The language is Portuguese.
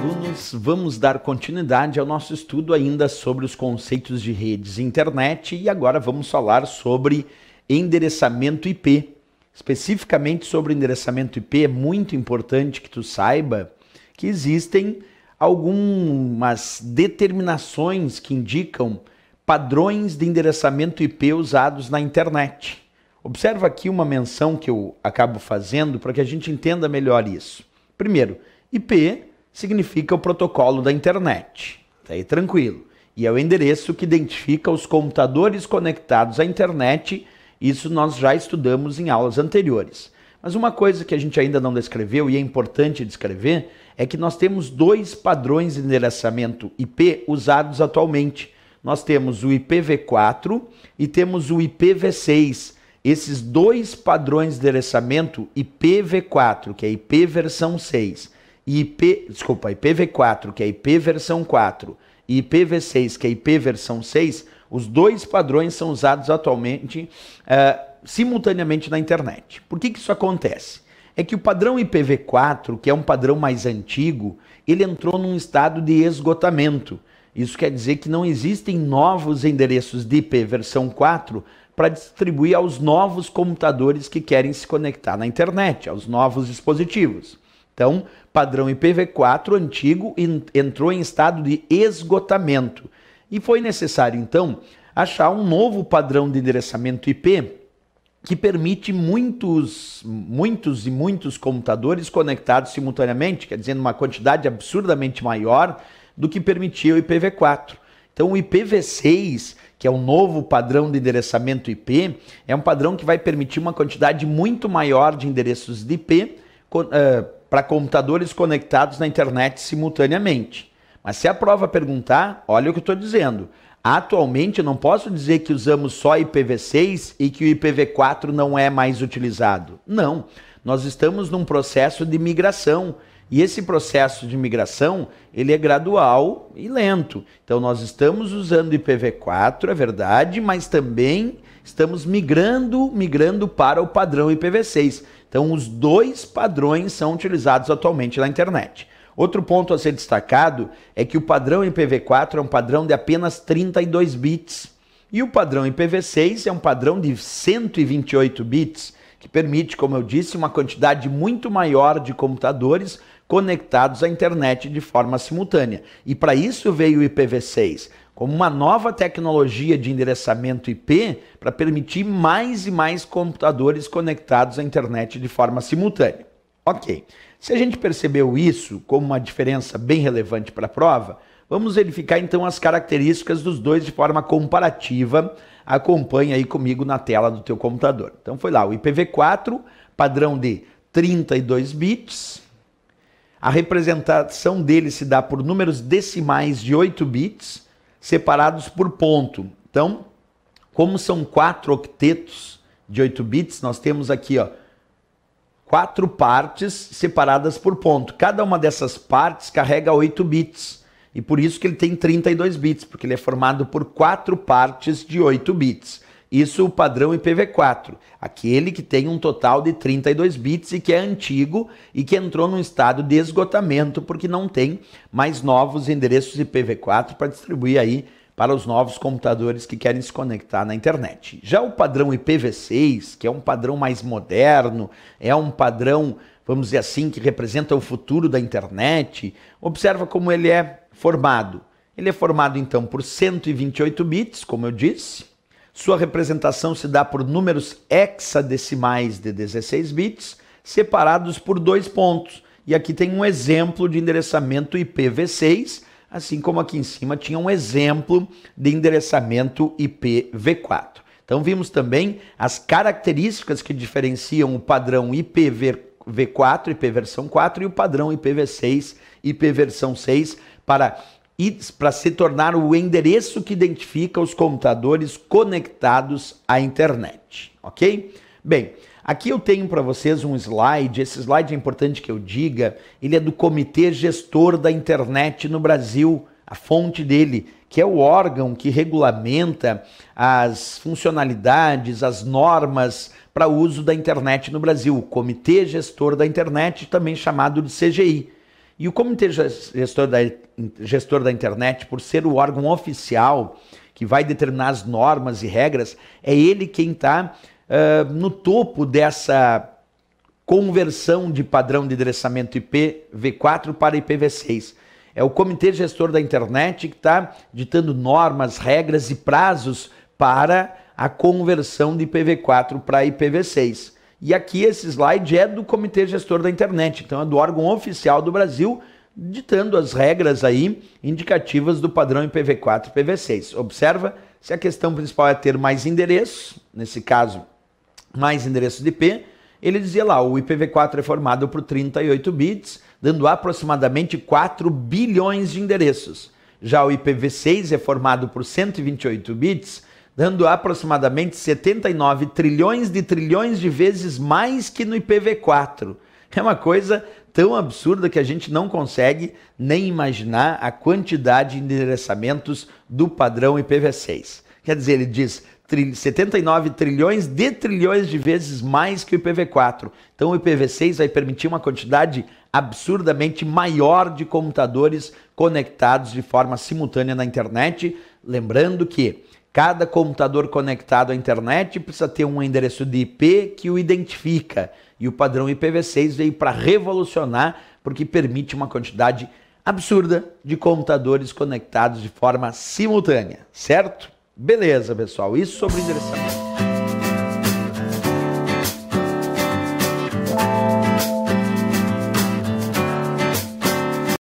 alunos, vamos dar continuidade ao nosso estudo ainda sobre os conceitos de redes e internet e agora vamos falar sobre endereçamento IP. Especificamente sobre endereçamento IP, é muito importante que tu saiba que existem algumas determinações que indicam padrões de endereçamento IP usados na internet. Observa aqui uma menção que eu acabo fazendo para que a gente entenda melhor isso. Primeiro, IP significa o protocolo da internet. Tá aí tranquilo. E é o endereço que identifica os computadores conectados à internet. Isso nós já estudamos em aulas anteriores. Mas uma coisa que a gente ainda não descreveu e é importante descrever é que nós temos dois padrões de endereçamento IP usados atualmente. Nós temos o IPv4 e temos o IPv6. Esses dois padrões de endereçamento IPv4, que é IP versão 6, IPv4, que é IP versão 4, e IPv6, que é IP versão 6, os dois padrões são usados atualmente simultaneamente na internet. Por que isso acontece? É que o padrão IPv4, que é um padrão mais antigo, ele entrou num estado de esgotamento. Isso quer dizer que não existem novos endereços de IP versão 4 para distribuir aos novos computadores que querem se conectar na internet, aos novos dispositivos. Então, padrão IPv4 antigo entrou em estado de esgotamento. E foi necessário, então, achar um novo padrão de endereçamento IP que permite muitos computadores conectados simultaneamente, quer dizer, uma quantidade absurdamente maior do que permitia o IPv4. Então, o IPv6, que é um novo padrão de endereçamento IP, é um padrão que vai permitir uma quantidade muito maior de endereços de IP para computadores conectados na internet simultaneamente. Mas se a prova perguntar, olha o que eu estou dizendo. Atualmente eu não posso dizer que usamos só IPv6 e que o IPv4 não é mais utilizado. Não, nós estamos num processo de migração. E esse processo de migração, ele é gradual e lento. Então nós estamos usando IPv4, é verdade, mas também estamos migrando para o padrão IPv6. Então os dois padrões são utilizados atualmente na internet. Outro ponto a ser destacado é que o padrão IPv4 é um padrão de apenas 32 bits. E o padrão IPv6 é um padrão de 128 bits, que permite, como eu disse, uma quantidade muito maior de computadores conectados à internet de forma simultânea. E para isso veio o IPv6, como uma nova tecnologia de endereçamento IP para permitir mais e mais computadores conectados à internet de forma simultânea. Ok, se a gente percebeu isso como uma diferença bem relevante para a prova, vamos verificar então as características dos dois de forma comparativa. Acompanha aí comigo na tela do teu computador. Então foi lá, o IPv4, padrão de 32 bits. A representação dele se dá por números decimais de 8 bits, separados por ponto. Então, como são 4 octetos de 8 bits, nós temos aqui, ó, 4 partes separadas por ponto. Cada uma dessas partes carrega 8 bits. E por isso que ele tem 32 bits, porque ele é formado por 4 partes de 8 bits. Isso o padrão IPv4, aquele que tem um total de 32 bits e que é antigo e que entrou num estado de esgotamento porque não tem mais novos endereços IPv4 para distribuir aí para os novos computadores que querem se conectar na internet. Já o padrão IPv6, que é um padrão mais moderno, é um padrão, vamos dizer assim, que representa o futuro da internet, observa como ele é formado. Ele é formado então por 128 bits, como eu disse. Sua representação se dá por números hexadecimais de 16 bits, separados por 2 pontos. E aqui tem um exemplo de endereçamento IPv6, assim como aqui em cima tinha um exemplo de endereçamento IPv4. Então vimos também as características que diferenciam o padrão IPv4, IP versão 4, e o padrão IPv6, IP versão 6, para se tornar o endereço que identifica os computadores conectados à internet, ok? Bem, aqui eu tenho para vocês um slide, esse slide é importante que eu diga, ele é do Comitê Gestor da Internet no Brasil, a fonte dele, que é o órgão que regulamenta as funcionalidades, as normas para o uso da internet no Brasil, o Comitê Gestor da Internet, também chamado de CGI. E o Comitê Gestor da Internet, por ser o órgão oficial que vai determinar as normas e regras, é ele quem está no topo dessa conversão de padrão de endereçamento IPv4 para IPv6. É o Comitê Gestor da Internet que está ditando normas, regras e prazos para a conversão de IPv4 para IPv6. E aqui esse slide é do Comitê Gestor da Internet, então é do órgão oficial do Brasil, ditando as regras aí indicativas do padrão IPv4 e IPv6. Observa, se a questão principal é ter mais endereços, nesse caso, mais endereços de IP, ele dizia lá, o IPv4 é formado por 38 bits, dando aproximadamente 4 bilhões de endereços. Já o IPv6 é formado por 128 bits, dando aproximadamente 79 trilhões de vezes mais que no IPv4. É uma coisa tão absurda que a gente não consegue nem imaginar a quantidade de endereçamentos do padrão IPv6. Quer dizer, ele diz 79 trilhões de vezes mais que o IPv4. Então o IPv6 vai permitir uma quantidade absurdamente maior de computadores conectados de forma simultânea na internet. Lembrando que cada computador conectado à internet precisa ter um endereço de IP que o identifica. E o padrão IPv6 veio para revolucionar, porque permite uma quantidade absurda de computadores conectados de forma simultânea, certo? Beleza, pessoal. Isso sobre endereçamento.